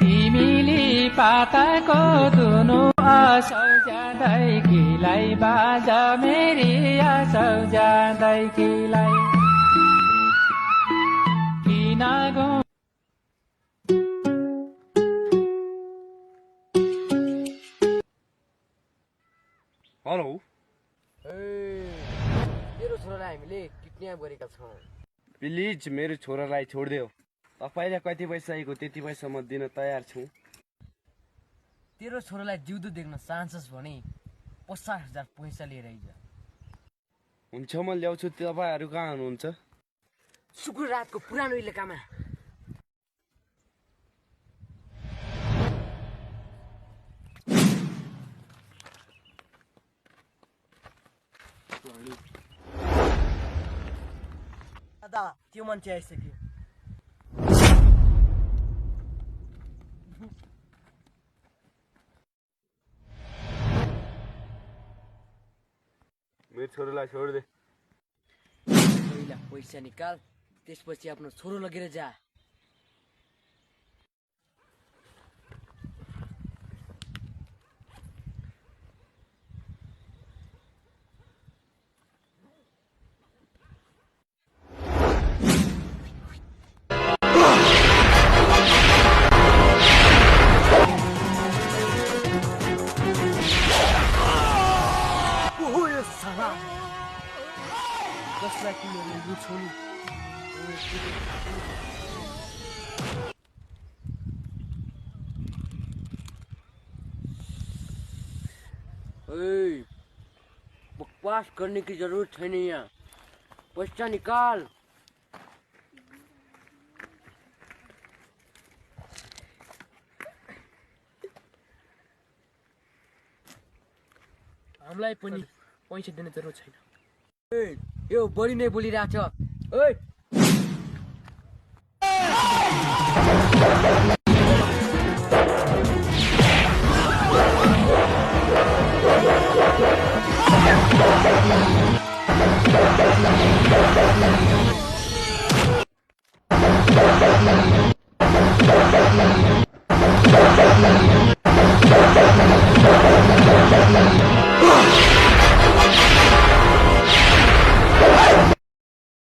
तिमीली पाताको दुनु असौ जाँदै किलाई बाज मेरी असौ जाँदै किलाई किन गो हेलो मेरो छोरालाई हामीले किडन्याप गरेका छौँ। प्लिज मेरो छोरालाई छोडिदेऊ। तपाईँलाई कति पैसा चाहिएको त्यति पैसा म दिन तयार छु। तेरो छोरालाई जिउँदो देख्न चाहन्छस् भने 50,000 पैसा लिएर आइज। हुन्छ म ल्याउँछु। तपाईँहरू कहाँ हुनुहुन्छ? शुक्र रातको पुरानो इलाकामा। दादा त्यो मान्छे आइसक्यो। मेरो छोरालाई छोडिदे। पहिला पैसा निकाल, त्यसपछि आफ्नो छोरो लगेर जा। कसलाई किनले लुछोनी बकवास करने की जरूरत है नहीं। यहाँ पैसा निकाल। हामीलाई पनि पैसा दिने जरुरत छैन। यो बढी नै बोलिरहेछ। ओइ